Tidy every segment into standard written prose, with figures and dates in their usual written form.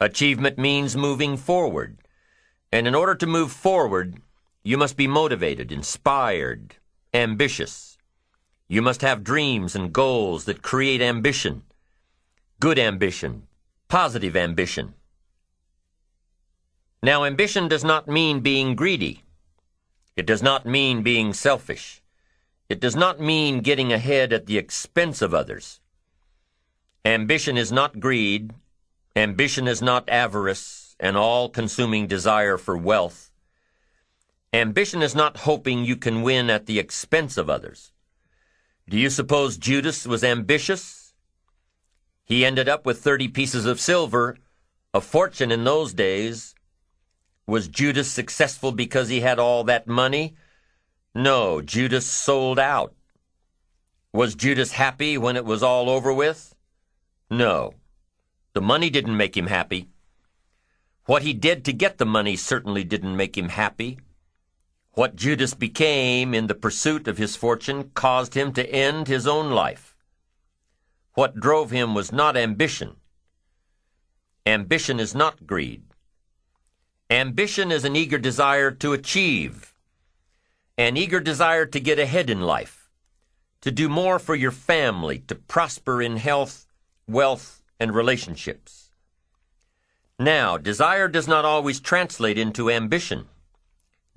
Achievement means moving forward. And in order to move forward, you must be motivated, inspired, ambitious. You must have dreams and goals that create ambition. Good ambition, positive ambition. Now, ambition does not mean being greedy. It does not mean being selfish. It does not mean getting ahead at the expense of others. Ambition is not greed. Ambition is not avarice, an all-consuming desire for wealth. Ambition is not hoping you can win at the expense of others. Do you suppose Judas was ambitious? He ended up with 30 pieces of silver, a fortune in those days. Was Judas successful because he had all that money? No, Judas sold out. Was Judas happy when it was all over with? No. The money didn't make him happy. What he did to get the money certainly didn't make him happy. What Judas became in the pursuit of his fortune caused him to end his own life. What drove him was not ambition. Ambition is not greed. Ambition is an eager desire to achieve, an eager desire to get ahead in life, to do more for your family, to prosper in health, wealth, and relationships. Now, desire does not always translate into ambition.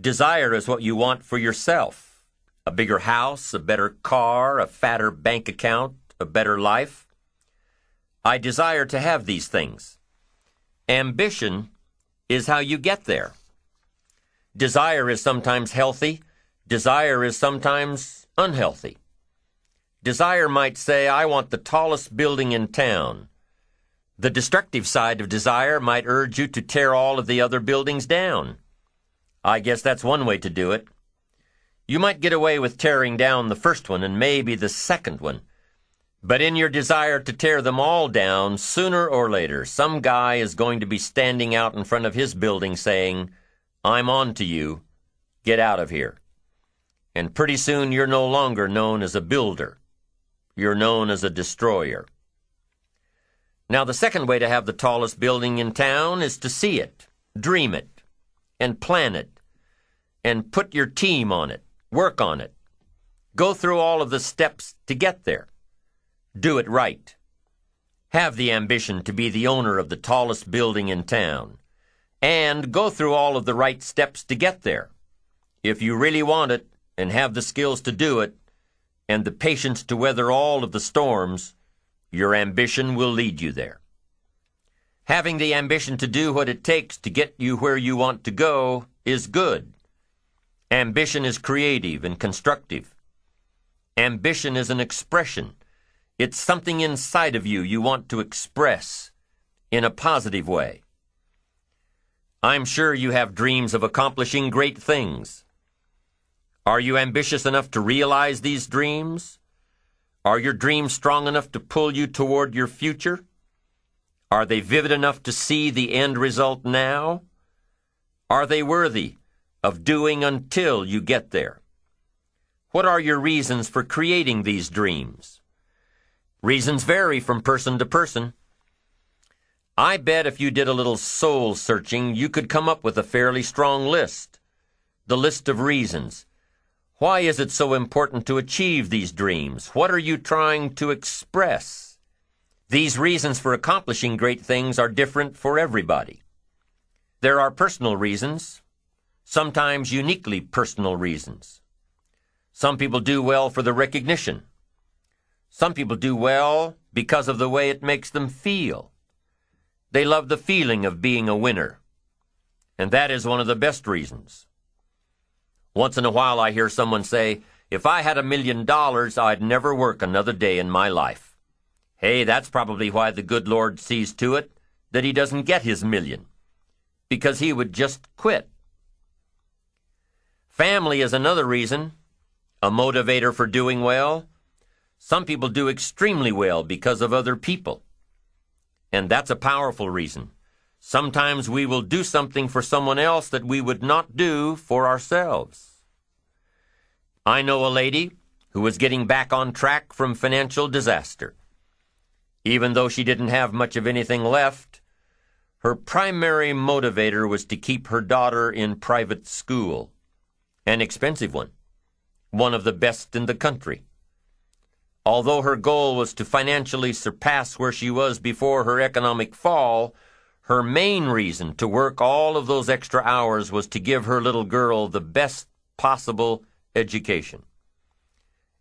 Desire is what you want for yourself. A bigger house, a better car, a fatter bank account, a better life. I desire to have these things. Ambition is how you get there. Desire is sometimes healthy. Desire is sometimes unhealthy. Desire might say, I want the tallest building in town. The destructive side of desire might urge you to tear all of the other buildings down. I guess that's one way to do it. You might get away with tearing down the first one and maybe the second one. But in your desire to tear them all down, sooner or later, some guy is going to be standing out in front of his building saying, I'm on to you. Get out of here. And pretty soon you're no longer known as a builder. You're known as a destroyer. Now, the second way to have the tallest building in town is to see it, dream it, and plan it, and put your team on it, work on it. Go through all of the steps to get there. Do it right. Have the ambition to be the owner of the tallest building in town, and go through all of the right steps to get there. If you really want it, and have the skills to do it, and the patience to weather all of the storms, your ambition will lead you there. Having the ambition to do what it takes to get you where you want to go is good. Ambition is creative and constructive. Ambition is an expression. It's something inside of you want to express in a positive way. I'm sure you have dreams of accomplishing great things. Are you ambitious enough to realize these dreams? Are your dreams strong enough to pull you toward your future? Are they vivid enough to see the end result now? Are they worthy of doing until you get there? What are your reasons for creating these dreams? Reasons vary from person to person. I bet if you did a little soul searching, you could come up with a fairly strong list. The list of reasons. Why is it so important to achieve these dreams? What are you trying to express? These reasons for accomplishing great things are different for everybody. There are personal reasons, sometimes uniquely personal reasons. Some people do well for the recognition. Some people do well because of the way it makes them feel. They love the feeling of being a winner, and that is one of the best reasons. Once in a while I hear someone say, if I had $1 million, I'd never work another day in my life. Hey, that's probably why the good Lord sees to it that he doesn't get his million, because he would just quit. Family is another reason, a motivator for doing well. Some people do extremely well because of other people, and that's a powerful reason. Sometimes we will do something for someone else that we would not do for ourselves. I know a lady who was getting back on track from financial disaster. Even though she didn't have much of anything left, Her primary motivator was to keep her daughter in private school, an expensive one of the best in the country. Although her goal was to financially surpass where she was before her economic fall, her main reason to work all of those extra hours was to give her little girl the best possible education.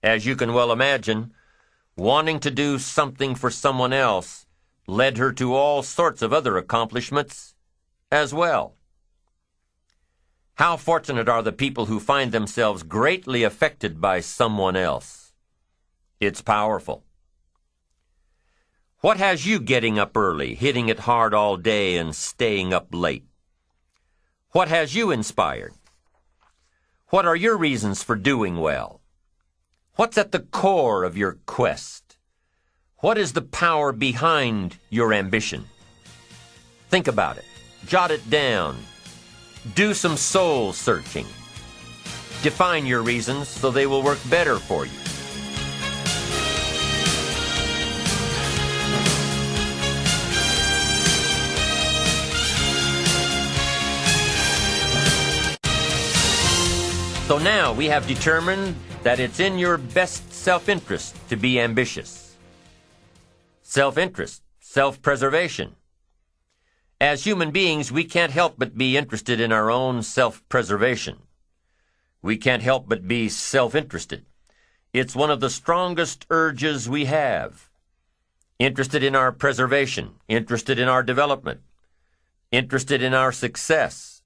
As you can well imagine, wanting to do something for someone else led her to all sorts of other accomplishments as well. How fortunate are the people who find themselves greatly affected by someone else. It's powerful. What has you getting up early, hitting it hard all day, and staying up late? What has you inspired? What are your reasons for doing well? What's at the core of your quest? What is the power behind your ambition? Think about it. Jot it down. Do some soul searching. Define your reasons so they will work better for you. So now we have determined that it's in your best self-interest to be ambitious. Self-interest, self-preservation. As human beings, we can't help but be interested in our own self-preservation. We can't help but be self-interested. It's one of the strongest urges we have. Interested in our preservation, interested in our development, interested in our success.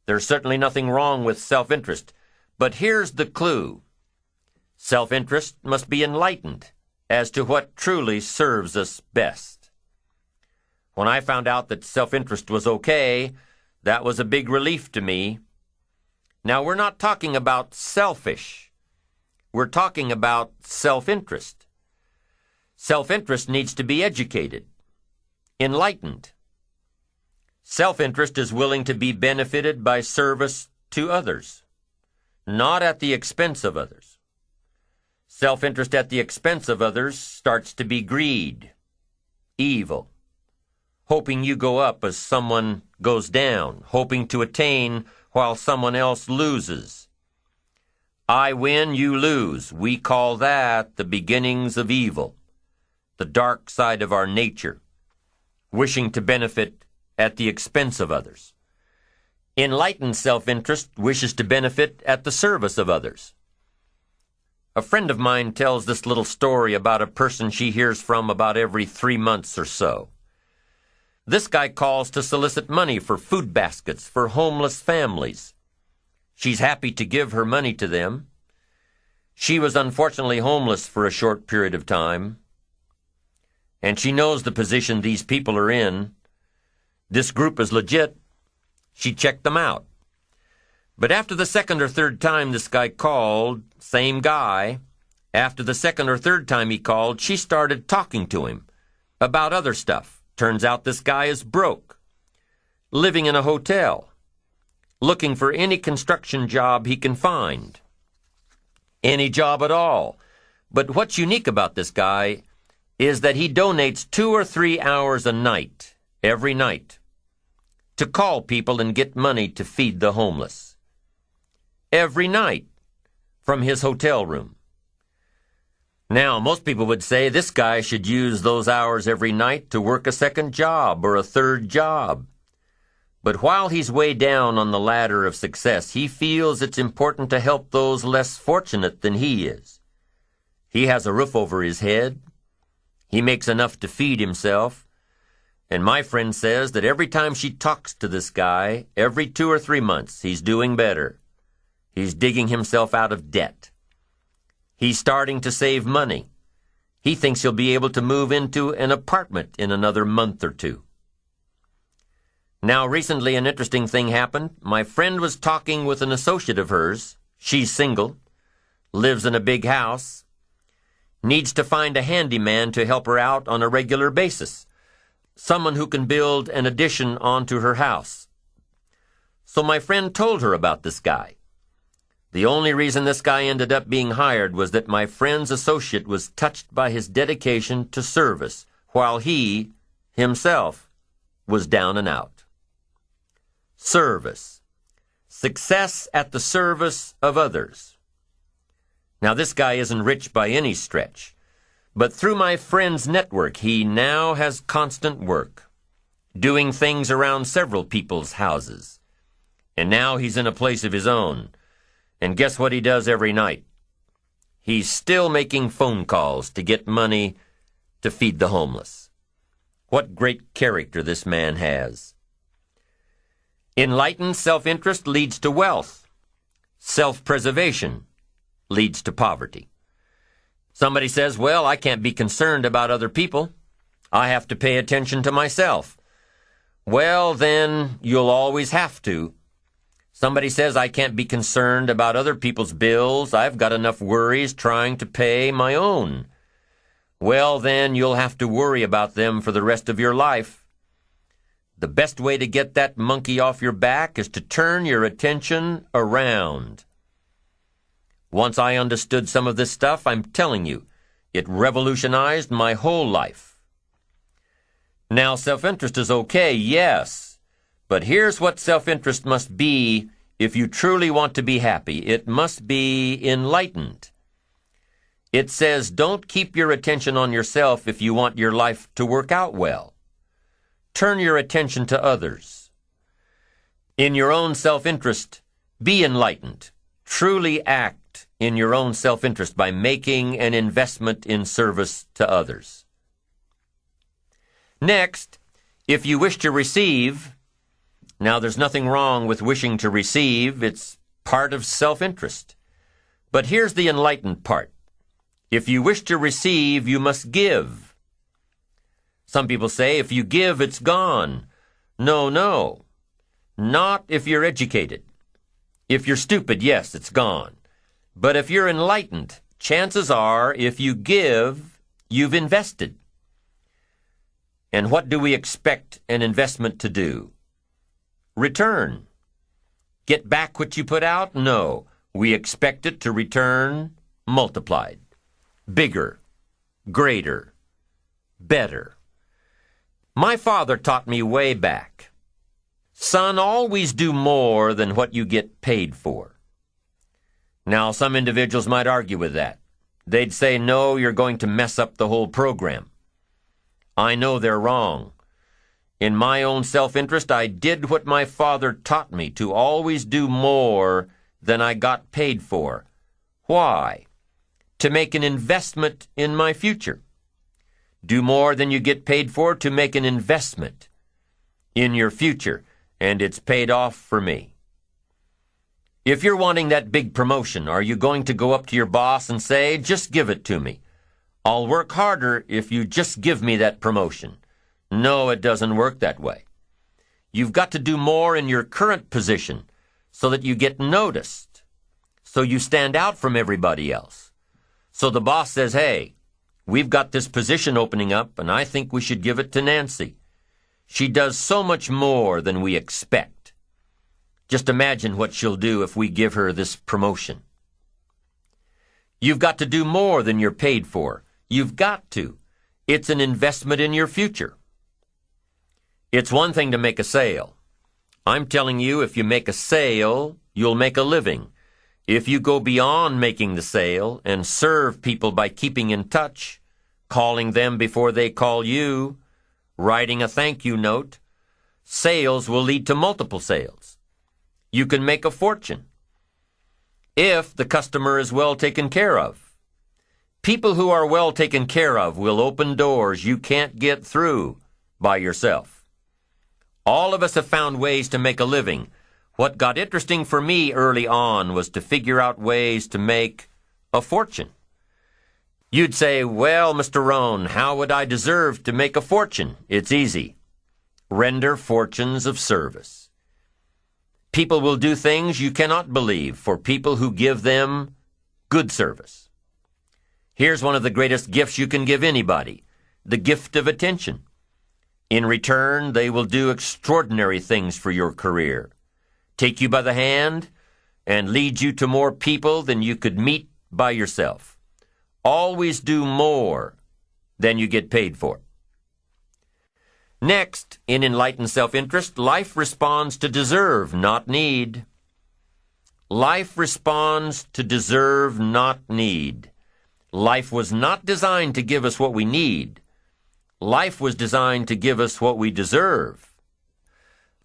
There's certainly nothing wrong with self-interest, but here's the clue. Self-interest must be enlightened as to what truly serves us best. When I found out that self-interest was okay, that was a big relief to me. Now, we're not talking about selfish. We're talking about self-interest. Self-interest needs to be educated, enlightened. Self-interest is willing to be benefited by service to others, not at the expense of others. Self-interest at the expense of others starts to be greed, evil, hoping you go up as someone goes down, hoping to attain while someone else loses. I win, you lose. We call that the beginnings of evil, the dark side of our nature, wishing to benefit at the expense of others. Enlightened self-interest wishes to benefit at the service of others. A friend of mine tells this little story about a person she hears from about every 3 months or so. This guy calls to solicit money for food baskets for homeless families. She's happy to give her money to them. She was unfortunately homeless for a short period of time, and she knows the position these people are in. This group is legit. She checked them out. But after the second or third time this guy called, same guy, after the second or third time he called, she started talking to him about other stuff. Turns out this guy is broke, living in a hotel, looking for any construction job he can find. Any job at all. But what's unique about this guy is that he donates 2 or 3 hours a night, every night, to call people and get money to feed the homeless. Every night, from his hotel room. Now, most people would say this guy should use those hours every night to work a second job or a third job. But while he's way down on the ladder of success, he feels it's important to help those less fortunate than he is. He has a roof over his head. He makes enough to feed himself. And my friend says that every time she talks to this guy, every 2 or 3 months, he's doing better. He's digging himself out of debt. He's starting to save money. He thinks he'll be able to move into an apartment in another month or 2. Now, recently an interesting thing happened. My friend was talking with an associate of hers. She's single, lives in a big house, needs to find a handyman to help her out on a regular basis, someone who can build an addition onto her house. So my friend told her about this guy. The only reason this guy ended up being hired was that my friend's associate was touched by his dedication to service, while he, himself, was down and out. Service. Success at the service of others. Now, this guy isn't rich by any stretch, but through my friend's network, he now has constant work, doing things around several people's houses. And now he's in a place of his own. And guess what he does every night? He's still making phone calls to get money to feed the homeless. What great character this man has. Enlightened self-interest leads to wealth. Self-preservation leads to poverty. Somebody says, well, I can't be concerned about other people. I have to pay attention to myself. Well, then you'll always have to. Somebody says, I can't be concerned about other people's bills. I've got enough worries trying to pay my own. Well, then you'll have to worry about them for the rest of your life. The best way to get that monkey off your back is to turn your attention around. Once I understood some of this stuff, I'm telling you, it revolutionized my whole life. Now, self-interest is okay, yes, but here's what self-interest must be if you truly want to be happy. It must be enlightened. It says, don't keep your attention on yourself if you want your life to work out well. Turn your attention to others. In your own self-interest, be enlightened. Truly act in your own self-interest by making an investment in service to others. Next, if you wish to receive, now there's nothing wrong with wishing to receive. It's part of self-interest. But here's the enlightened part. If you wish to receive, you must give. Some people say, if you give, it's gone. No. Not if you're educated. If you're stupid, yes, it's gone. But if you're enlightened, chances are, if you give, you've invested. And what do we expect an investment to do? Return. Get back what you put out? No. We expect it to return multiplied. Bigger. Greater. Better. My father taught me way back, son, always do more than what you get paid for. Now, some individuals might argue with that. They'd say, no, you're going to mess up the whole program. I know they're wrong. In my own self-interest, I did what my father taught me, to always do more than I got paid for. Why? To make an investment in my future. Do more than you get paid for to make an investment in your future, and it's paid off for me. If you're wanting that big promotion, are you going to go up to your boss and say, just give it to me? I'll work harder if you just give me that promotion. No, it doesn't work that way. You've got to do more in your current position so that you get noticed, so you stand out from everybody else. So the boss says, hey, we've got this position opening up, and I think we should give it to Nancy. She does so much more than we expect. Just imagine what she'll do if we give her this promotion. You've got to do more than you're paid for. You've got to. It's an investment in your future. It's one thing to make a sale. I'm telling you, if you make a sale, you'll make a living. If you go beyond making the sale and serve people by keeping in touch, calling them before they call you, writing a thank you note, sales will lead to multiple sales. You can make a fortune if the customer is well taken care of. People who are well taken care of will open doors you can't get through by yourself. All of us have found ways to make a living. What got interesting for me early on was to figure out ways to make a fortune. You'd say, well, Mr. Rohn, how would I deserve to make a fortune? It's easy. Render fortunes of service. People will do things you cannot believe for people who give them good service. Here's one of the greatest gifts you can give anybody, the gift of attention. In return, they will do extraordinary things for your career, take you by the hand, and lead you to more people than you could meet by yourself. Always do more than you get paid for. Next, in enlightened self-interest, life responds to deserve, not need. Life responds to deserve, not need. Life was not designed to give us what we need. Life was designed to give us what we deserve.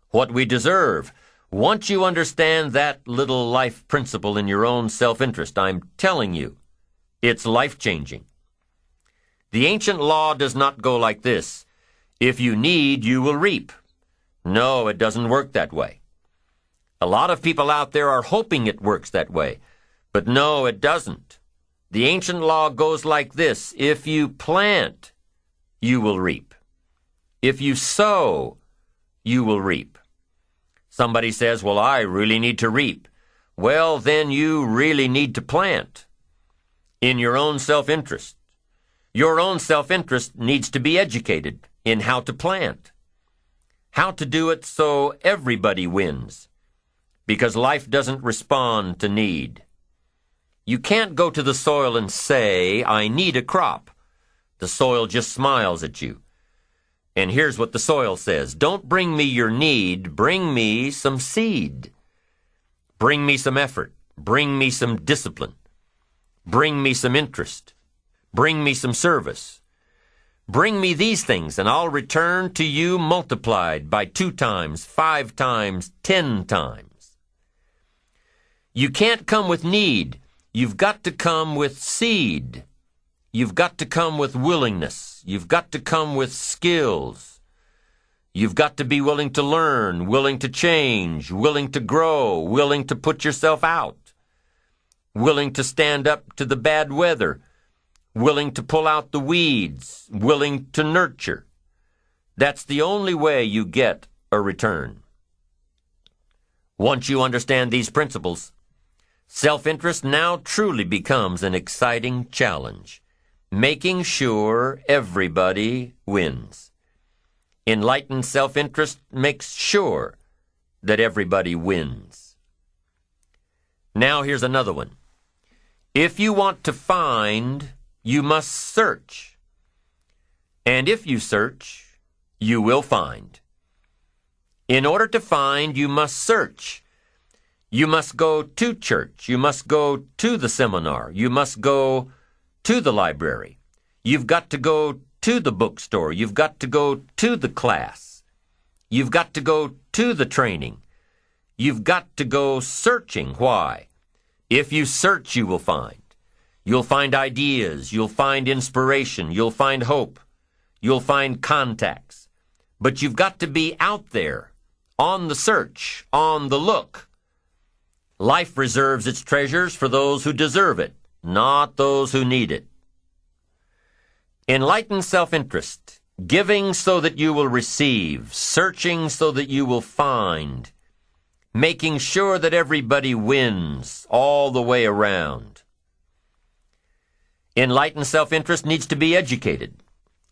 What we deserve. Once you understand that little life principle in your own self-interest, I'm telling you, it's life-changing. The ancient law does not go like this. If you need, you will reap. No, it doesn't work that way. A lot of people out there are hoping it works that way, but no, it doesn't. The ancient law goes like this. If you plant, you will reap. If you sow, you will reap. Somebody says, well, I really need to reap. Well, then you really need to plant in your own self-interest. Your own self-interest needs to be educated in how to plant, how to do it so everybody wins, because life doesn't respond to need. You can't go to the soil and say, I need a crop. The soil just smiles at you. And here's what the soil says. Don't bring me your need, bring me some seed. Bring me some effort. Bring me some discipline. Bring me some interest. Bring me some service. Bring me these things, and I'll return to you multiplied by 2 times, 5 times, 10 times. You can't come with need. You've got to come with seed. You've got to come with willingness. You've got to come with skills. You've got to be willing to learn, willing to change, willing to grow, willing to put yourself out, willing to stand up to the bad weather, willing to pull out the weeds, willing to nurture. That's the only way you get a return. Once you understand these principles, self-interest now truly becomes an exciting challenge, making sure everybody wins. Enlightened self-interest makes sure that everybody wins. Now here's another one. If you want to find, you must search. And if you search, you will find. In order to find, you must search. You must go to church. You must go to the seminar. You must go to the library. You've got to go to the bookstore. You've got to go to the class. You've got to go to the training. You've got to go searching. Why? If you search, you will find. You'll find ideas. You'll find inspiration. You'll find hope. You'll find contacts. But you've got to be out there, on the search, on the look. Life reserves its treasures for those who deserve it, not those who need it. Enlightened self-interest, giving so that you will receive, searching so that you will find, making sure that everybody wins all the way around. Enlightened self-interest needs to be educated.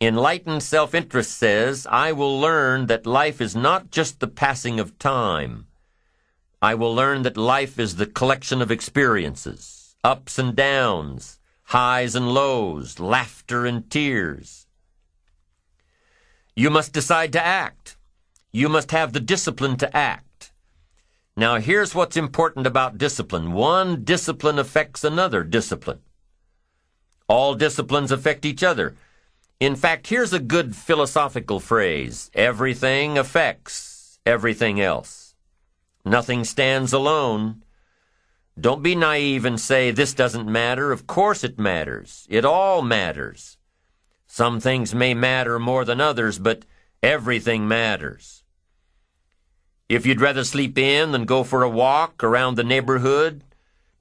Enlightened self-interest says, I will learn that life is not just the passing of time. I will learn that life is the collection of experiences, ups and downs, highs and lows, laughter and tears. You must decide to act. You must have the discipline to act. Now here's what's important about discipline. One discipline affects another discipline. All disciplines affect each other. In fact, here's a good philosophical phrase. Everything affects everything else. Nothing stands alone. Don't be naive and say, this doesn't matter. Of course it matters. It all matters. Some things may matter more than others, but everything matters. If you'd rather sleep in than go for a walk around the neighborhood,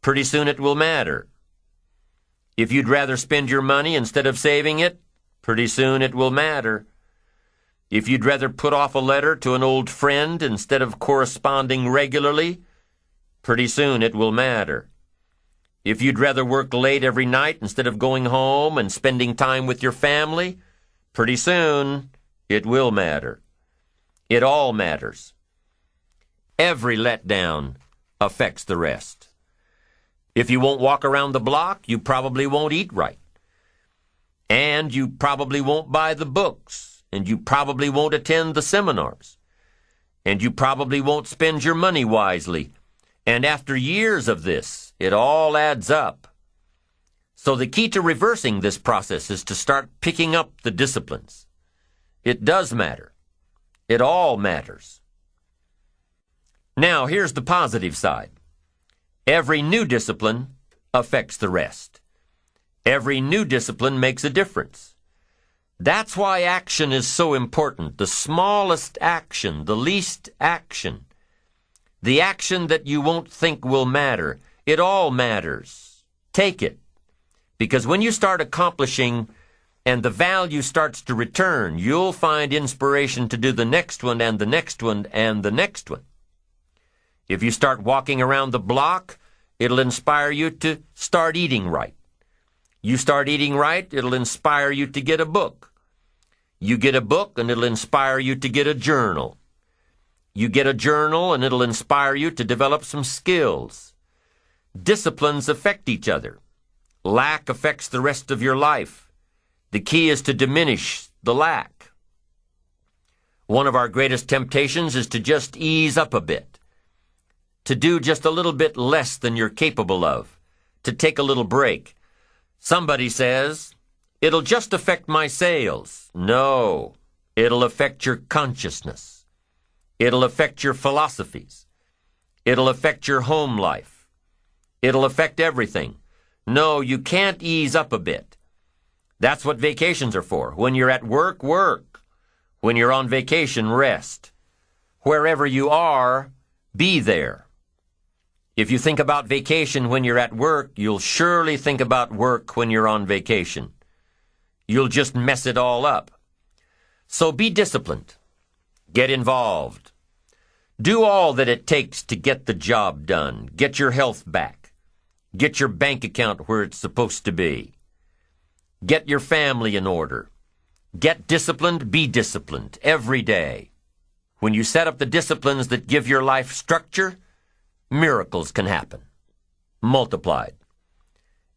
pretty soon it will matter. If you'd rather spend your money instead of saving it, pretty soon it will matter. If you'd rather put off a letter to an old friend instead of corresponding regularly, pretty soon it will matter. If you'd rather work late every night instead of going home and spending time with your family, pretty soon it will matter. It all matters. Every letdown affects the rest. If you won't walk around the block, you probably won't eat right. And you probably won't buy the books and you probably won't attend the seminars, and you probably won't spend your money wisely. And after years of this, it all adds up. So the key to reversing this process is to start picking up the disciplines. It does matter. It all matters. Now, here's the positive side. Every new discipline affects the rest. Every new discipline makes a difference. That's why action is so important. The smallest action, the least action, the action that you won't think will matter, it all matters. Take it. Because when you start accomplishing and the value starts to return, you'll find inspiration to do the next one and the next one and the next one. If you start walking around the block, it'll inspire you to start eating right. You start eating right, it'll inspire you to get a book. You get a book, and it'll inspire you to get a journal. You get a journal, and it'll inspire you to develop some skills. Disciplines affect each other. Lack affects the rest of your life. The key is to diminish the lack. One of our greatest temptations is to just ease up a bit, to do just a little bit less than you're capable of, to take a little break. Somebody says, "It'll just affect my sales." No, it'll affect your consciousness. It'll affect your philosophies. It'll affect your home life. It'll affect everything. No, you can't ease up a bit. That's what vacations are for. When you're at work, work. When you're on vacation, rest. Wherever you are, be there. If you think about vacation when you're at work, you'll surely think about work when you're on vacation. You'll just mess it all up. So be disciplined. Get involved. Do all that it takes to get the job done. Get your health back. Get your bank account where it's supposed to be. Get your family in order. Get disciplined, be disciplined every day. When you set up the disciplines that give your life structure, miracles can happen, multiplied.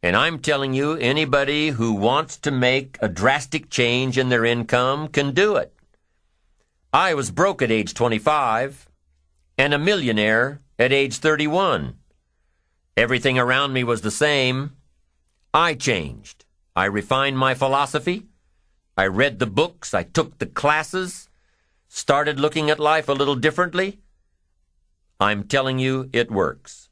And I'm telling you, anybody who wants to make a drastic change in their income can do it. I was broke at age 25 and a millionaire at age 31. Everything around me was the same. I changed. I refined my philosophy. I read the books. I took the classes. Started looking at life a little differently. I'm telling you, it works.